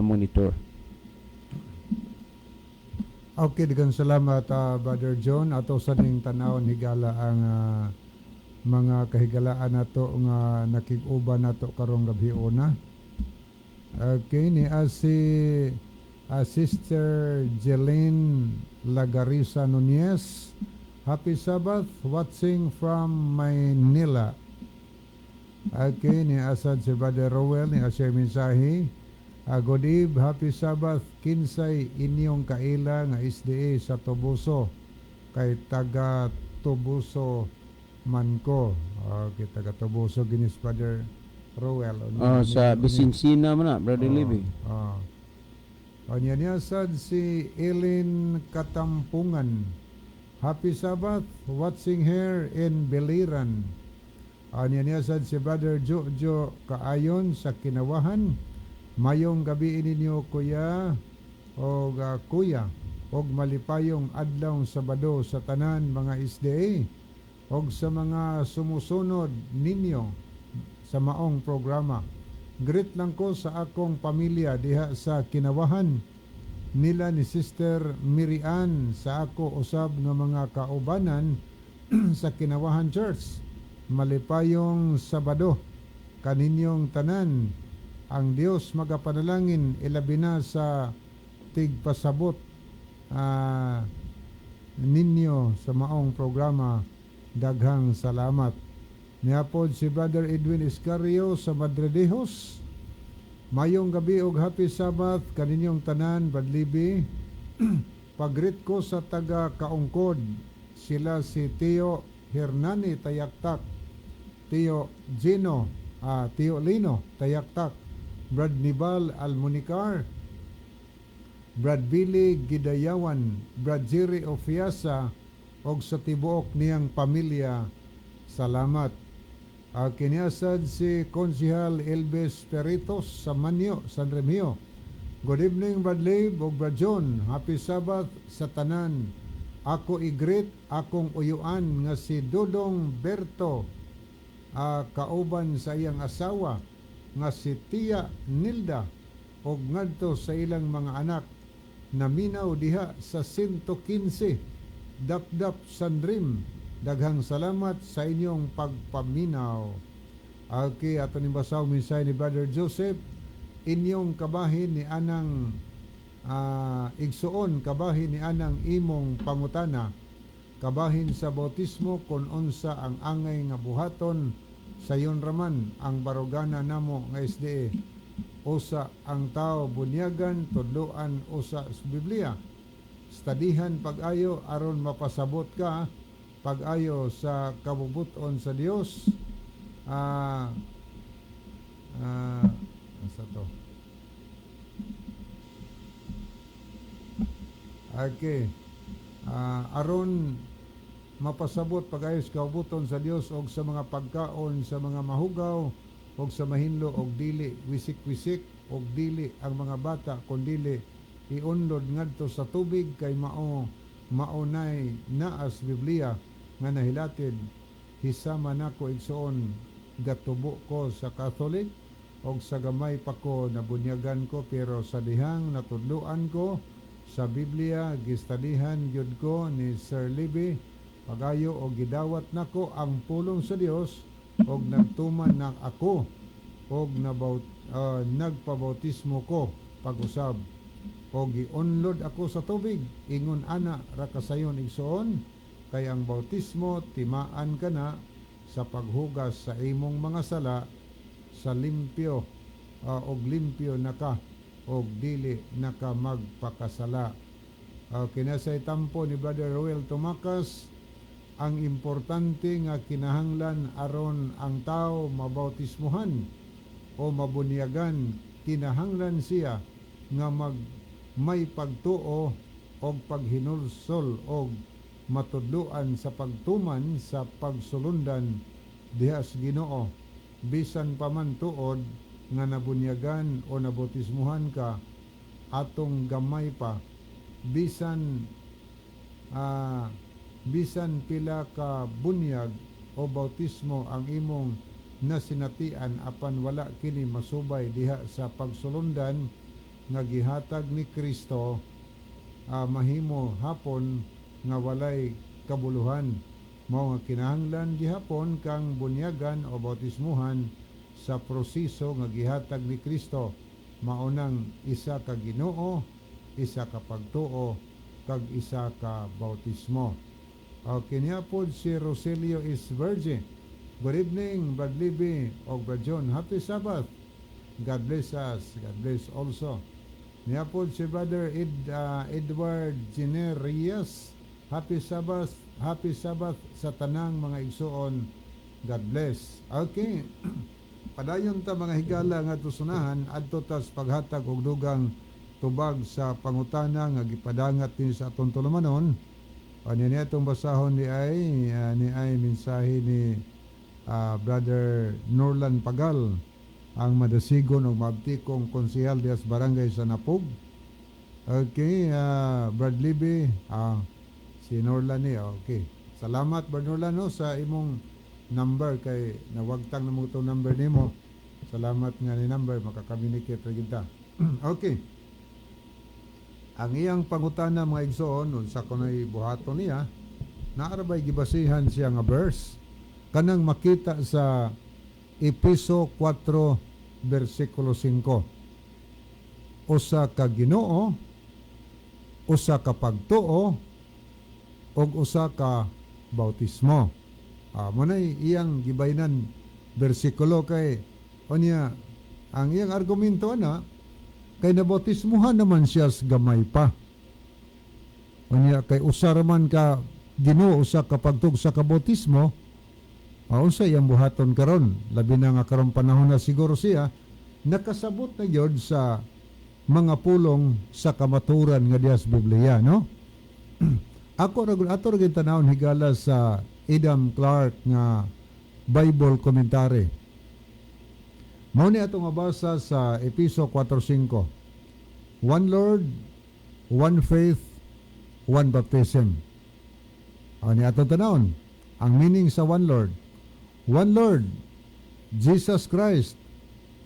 monitor. Okay, daghang salamat Brother John. Ato sa ning tanawon higala ang mga kahigalaan nato nga nakig-uban nato karong gabi una. Okay, ni Sister Jeline Lagarisa Nunez. Happy Sabbath, watching from Manila. Okay, ni Asad si Brother Rowell, ni Asya Minsahi. Good eve, happy Sabbath, kinsay inyong kaila nga SDA sa Tobuso, kay taga Tobuso man ko. Okay, taga Tobuso, ginis Brother Rowell. Sa Bisinsina man na, Brother Libby. Niya sad si Ellen Katampungan. Happy Sabbath, watching here in Beliran. Niya sad si Brother Jojo Kaayon sa Kinawahan. Mayong gabi ninyo kuya o kuya og malipayong adlaw Sabado sa tanan mga SDA og sa mga sumusunod ninyo sa maong programa. Greet lang ko sa akong pamilya diha sa Kinawahan nila ni Sister Mirian sa ako usab nga mga kaubanan sa Kinawahan Church. Malipayong Sabado kaninyong tanan. Ang Dios magapanalangin ilabi na sa tigpasabot ninyo sa maong programa. Daghang salamat. Niapod si Brother Edwin Iscario sa Madredejos. Mayong gabi og happy Sabbath kaninyong tanan, Badlibi. Pagrit ko sa taga Kaungkod, sila si Tio Hernani Tayaktak, Tio Gino, Tio Lino Tayaktak, Brad Nibal Almunicar, Brad Billy Gidayawan, Brad Jerry Ofiasa, og sa tibuok niyang pamilya. Salamat. Kiniasad si Konsihal Elvis Peritos sa Manyo, San Remio. Good evening, Brad Leib og Brad John. Happy Sabbath sa tanan. Ako i-greet akong uyuan nga si Dodong Berto, kauban sa iyang asawa nga si Tia Nilda og ngadto sa ilang mga anak na minaw diha sa 115 Dapdap Sandrim Daghang salamat sa inyong pagpaminaw. Okay, ato ni basaw minsay ni Brother Joseph, inyong kabahin ni anang igsuon, kabahin ni anang imong pangutana, kabahin sa bautismo kung unsa ang angay nga buhaton sayon raman ang barogana namo nga SDA. Usa ang tao bunyagan, tudloan usa sa Biblia. Studihan pag-ayo aron mapasabot ka pag-ayo sa kabubuton sa Dios. Asa to? Okay. Aron mapasabot pag-ayo sa kabubuton sa Dios og sa mga pagkaon sa mga mahugaw og sa mahinlo og dili wisik-wisik og dili ang mga bata kun dili iunlod ngadto sa tubig kay maunay naas Biblia nga nahilatid hisama nako igsuon gatubo ko sa Catholic og sa gamay pa ko nabunyagan ko pero sa dihang natudluan ko sa Biblia gistadihan gyud ko ni Sir Libby pagayo og gidawat nako ang pulong sa Dios og nagtuman na ako og nagpabautismo ko pag-usab og giunlod ako sa tubig ingon ana ra kasayon igsoon kay ang bautismo timaan kana sa paghugas sa imong mga sala sa limpyo og limpyo naka og dili naka magpakasala. Kinasay tampo ni Brother Roel Tumakas, ang importante nga kinahanglan aron ang tao mabautismuhan o mabunyagan, kinahanglan siya nga may pagtuo o paghinulsol o matudluan sa pagtuman sa pagsulundan diha sa Ginoo. Bisan pa man tuod nga nabunyagan o nabautismuhan ka atong gamay pa, bisan pila ka bunyag o bautismo ang imong nasinatian apan wala kini masubay diha sa pagsulundan nga gihatag ni Kristo, mahimo hapon nga walay kabuluhan. Mao nga kinahanglan gihapon kang bunyagan o bautismuhan sa proseso nga gihatag ni Kristo. Maunang isa ka Ginoo, isa ka pagtuo, kag isa ka bautismo. Kiniya po si Roselio is Virgin. Good evening, Brad Libby o Brad John. Happy Sabbath. God bless us. God bless also. Niya po si Brother Edward Ginerias. Happy Sabbath. Happy Sabbath sa tanang mga igsuon. God bless. Okay. Padayon ta mga higala nga tusunahan adto tas paghatag og dugang tubag sa pangutana nga gipadangat din sa atong tulumanon. Ano niya itong basahon ni ay mensahe ni Brother Norlan Pagal, ang madasigon o mabtikong konsehal dias barangay sa Napog. Okay, Brad Libby, si Norlan ni, okay. Salamat Brad Norlan no, sa imong number kay nawagtang na mo itong number nimo. Salamat nga ni number, makakamunicate rin kita. Okay. Ang iyang pangutana mga igsoon, unsa kunay buhaton niya, naarabay gibasihan siya nga verse. Kanang makita sa Episo 4, versikulo 5. Usa ka Ginoo, usa ka pagtuo, og usa ka bautismo. Munay iyang gibaynan bersikulo kay onya ang iyang argumento na kay nabautismuhan naman siya sa gamay pa. Unya kay usar man ka Ginoo usa ka pagtug sa kabautismo, unsa iyang buhaton karon? Labi na nga karon panahon na siguro siya nakasabot na gyud sa mga pulong sa kamaturan nga diha sa Biblia, no? Ato ra gyud tanawon higala sa Adam Clark nga Bible commentary. Mao ni ato mabasa sa Episo 4:5. One Lord, one faith, one baptism. Ani ato tanawon ang meaning sa one Lord. One Lord, Jesus Christ,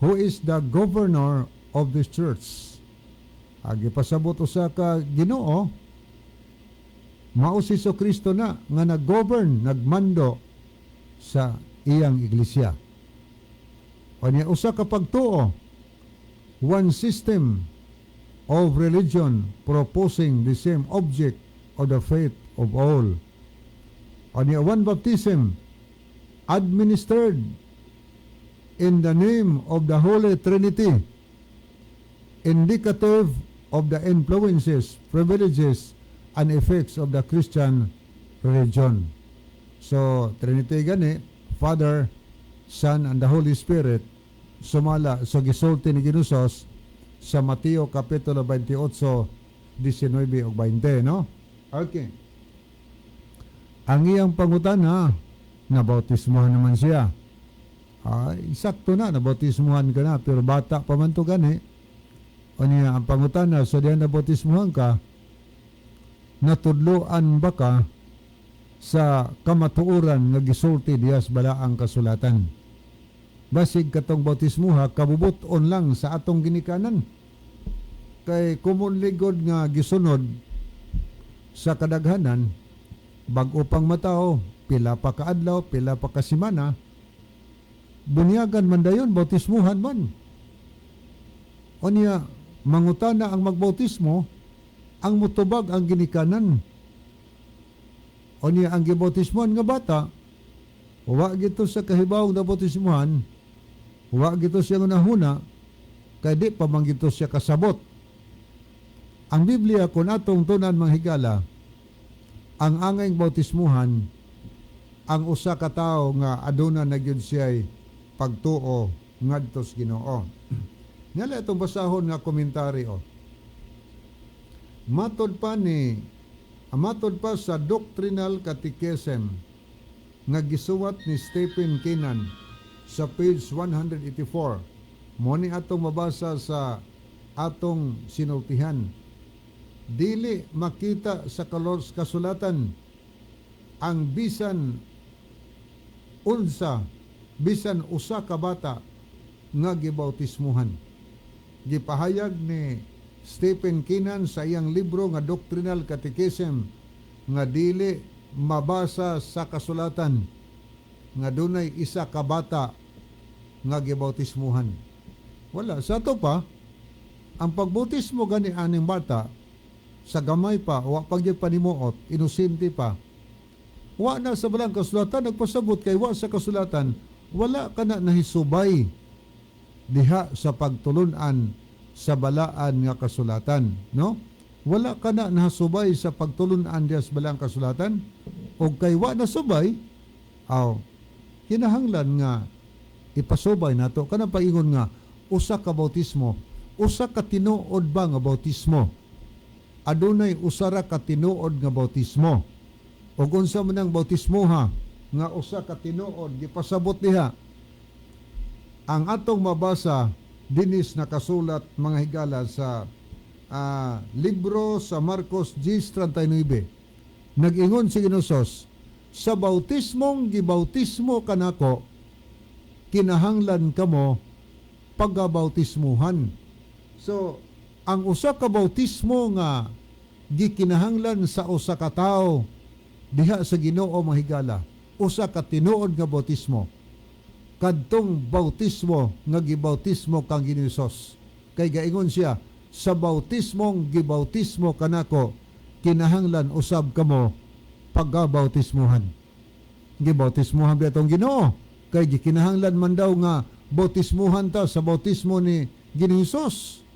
who is the governor of this church. Agi pasabot usa ka Ginoo Mao si Kristo na nga nag-govern, nagmando sa iyang iglesia. O niya usa ka pagtuo, one system of religion proposing the same object of the faith of all. O niya one baptism administered in the name of the Holy Trinity, indicative of the influences, privileges, and effects of the Christian religion. So, Trinity gani, Father, Son, and the Holy Spirit, sumala, so gisulti ni Ginusos sa Mateo Kapitulo 28, 19 o 20, no? Okay. Ang iyang pangutana, nabautismuhan naman siya. Sakto na, nabautismuhan ka na, pero bata pa man to gani. O niya, ang pangutana, so diyan nabautismuhan ka, natudloan ba ka sa kamatuoran nga gisulti diyas bala ang kasulatan? Basig katong bautismuha, kabubuton lang sa atong ginikanan. Kay kumunligod nga gisunod sa kadaghanan, bag-o pang matao, pila pa kaadlaw, pila pa kasimana, bunyagan man dayon, bautismuhan man. O niya, mangutana ang magbautismo, ang mutubag ang ginikanan. O niya, ang gibautismuhan nga bata, wa gito sa kahibawang na bautismuhan, wa gito siya nahuna, kaya di pa man gito siya kasabot. Ang Biblia, kung atong tunan manghigala, ang angayng bautismuhan, ang usa ka tawo nga aduna na gyud siya'y pagtuo ngadto sa Ginoo. Ngala itong basahon nga komentaryo. Matod pa sa Doctrinal Catechism nga gisuwat ni Stephen Keenan sa page 184. Mo ni atong mabasa sa atong sinultihan. Dili makita sa kasulatan ang bisan usa ka bata nga gibautismuhan. Gipahayag ni Stephen Keenan sa iyang libro nga Doctrinal Catechism nga dili mabasa sa kasulatan nga dunay isa ka bata nga gibautismuhan. Wala. Sa to pa, ang pagbautismo gani aning bata, sa gamay pa, wa pagyud panimuot, inosente pa, wa na sa balang kasulatan, nagpasabot kay wa sa kasulatan, wala ka na nahisubay diha sa pagtulunan sa balaan nga kasulatan, no? Wala ka na nahasubay sa pagtulunan diha sa balaan kasulatan, o kay wa na subay, kinahanglan nga ipasubay nato. Kanang paingon nga, usa ka bautismo, usa ka tinuod ba nga bautismo? Adunay usara ka tinuod nga bautismo. O unsa man ang bautismo ha, nga usa ka tinuod, gipasabot diha. Ang atong mabasa dinis nakasulat mga higala sa libro sa Marcos 10:39. Nag-ingon si Ginusos, sa bautismong gibautismo kanako, kinahanglan kamo pagabautismuhan. So, ang usa ka bautismo nga gikinahanglan sa usa ka tawo diha sa Ginoo mahigala, usa ka tinuod nga bautismo. Kadtong bautismo nga gibautismo kang Ginusos. Kay gaingon siya, sa bautismong gibautismo kanako, kinahanglan usab kamo pagabautismuhan. Gibautismuhan biatong Ginoo, kay gikinahanglan man daw nga bautismuhan ta sa bautismo ni Ginusos.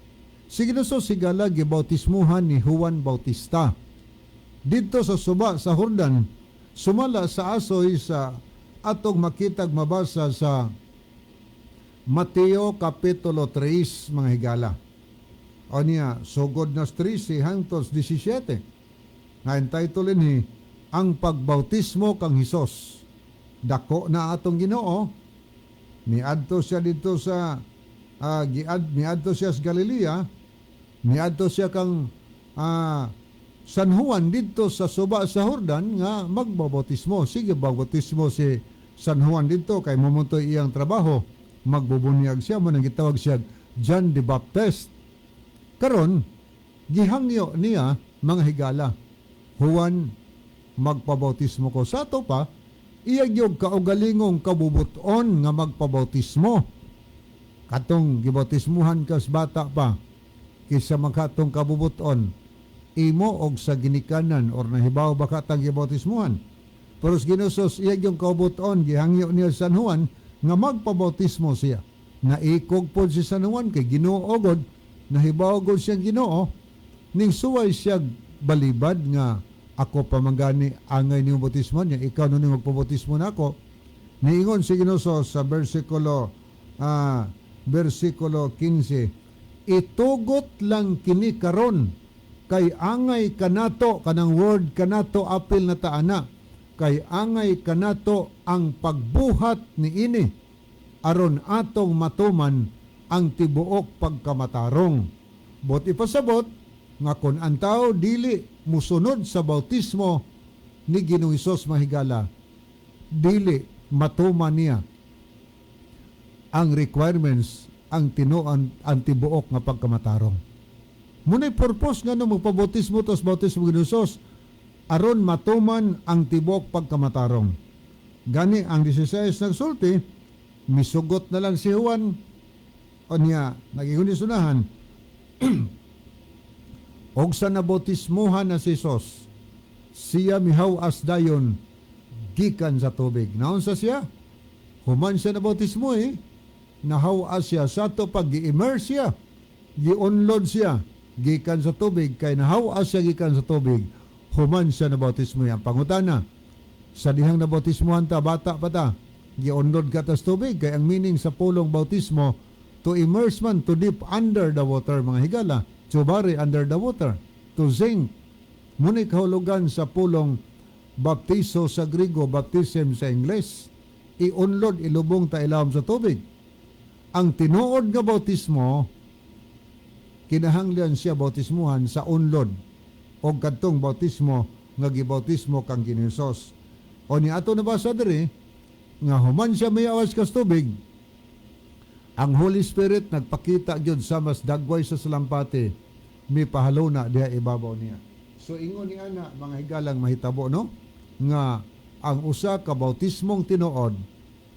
Si Ginusos sigala gibautismuhan ni Juan Bautista. Dito sa suba sa Jordan, sumala sa asoy sa atong makitag mabasa sa Mateo Kapitulo 3 mga higala. O niya, sugod na 13 hangtod 17. Nga entitled ni ang pagbautismo kang Hesus. Dako na atong Ginoo, miadto siya dito sa miadto siya sa Galilea, miadto siya kang San Juan dito sa suba sa Jordan nga magbabautismo. Sige, bagbautismo si San Juan dito kay mamuntoy iyang trabaho. Magbubunyag siya, manang gitawag siya John the Baptist. Karon, gihangyo niya mga higala. Juan magpabautismo ko. Sa to pa, iyag yung kaugalingong kabubuton nga magpabautismo. Katong gibautismuhan kas bata pa, kisa magkatong kabubuton, imo og sa ginikanan or nahibaw ba katang gibautismuhan. Pero sa ginusos, iyag yung kabubuton, gihangyo niya sa San Juan, nga magpabautismo siya. Naikog po si San Juan kay Ginoo ogod, nahibaw ogod siyang Ginoo, ning suway siya balibad nga ako pamanggani angay niyong bautismo niya, ikaw nun yung magpabautismo na ako. Niingon si Ginoo sa versikulo 15, itugot lang kini karon kay angay kanato, kanang word kanato apil na taana, kay angay kanato ang pagbuhat ni ini aron atong matuman ang tibuok pagkamatarong. Bot ipasabot nga kon ang tao dili musunod sa bautismo ni Ginoong Hesus mahigala, dili matuman niya ang requirements, ang tinuan, ang tibuok nga pagkamatarong. Muna'y purpose nga no magpabautismo tos bautismo Ginoong Hesus aron matuman ang tibuok pagkamatarong. Gani ang 16 nagsulti, misugot na lang si Juan o niya nagigundisunahan og sa nabautismuhan na si Hesus, siya mihaw-as dayon gikan sa tubig. Naon sa siya? Human siya nabautismo nahaw-as siya sa to pag gi-immerse siya, gi-unload siya gikan sa tubig, kay nahaw-as siya gikan sa tubig, human siya nabautismo. Ang pangutana, sa dihang nabautismuhan ta, bata pa ta, gi-unload ka tas tubig, kay ang meaning sa pulong bautismo, to immerse man, to dip under the water, mga higala, to bury under the water, to sink. Muna'y kahulugan sa pulong baptizo sa Grigo, baptism sa Ingles, i-unload, ilubong ta ilawom sa tubig. Ang tinuod nga bautismo, kinahanglan siya bautismuhan sa unlod o kadtong bautismo nga gibautismo kang Ginoong Hesus. O ni ato nabasa diri nga human siya may awas kas tubig, ang Holy Spirit nagpakita gyud sa mas dagway sa salampati, may pahalona diha ibabaw niya. So ingon ni ana mga higalang mahitabo no nga ang usa ka bautismong tinuod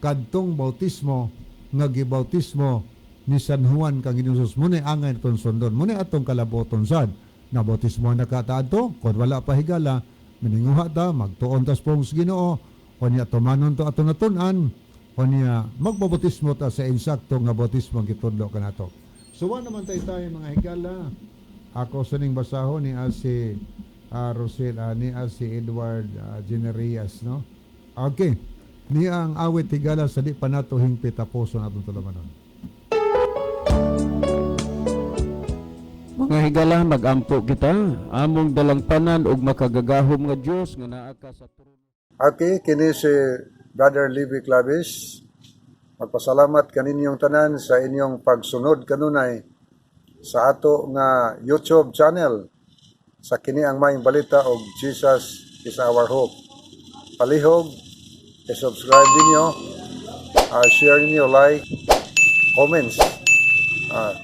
kadtong bautismo nga gibautismo ni San Juan kang Ginoong Hesus, munay angay naton sundon, munay atong kalaboton sad na bautismo na kataadto kon wala pa higala mininguha ta magtuon tas pong Ginoo o niya tumanon to ato natun-an o niya magbautismo ta sa insakto nga bautismo ang gitudlo kanato. So wa naman tayo mga higala, ako suning basahon ni si Rosel ni si Edward Generias no. Okay, niya ang awit higala sa di pa nato hingpit tapuson atong tulumanon. Mga higala, magampo kita, among dalangtanan ug makagagahom nga Dios nga naa ka sa trono. Okay, kini si Brother Levi Clavis. Magpasalamat kaninyong tanan sa inyong pagsunod kanunay sa ato nga YouTube channel sa kini ang maayong balita og Jesus is our hope. Palihog, i-subscribe ninyo, share ninyo, like, comments.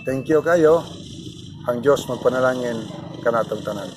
Thank you kayo. Ang Diyos magpanalangin kanatong tanan.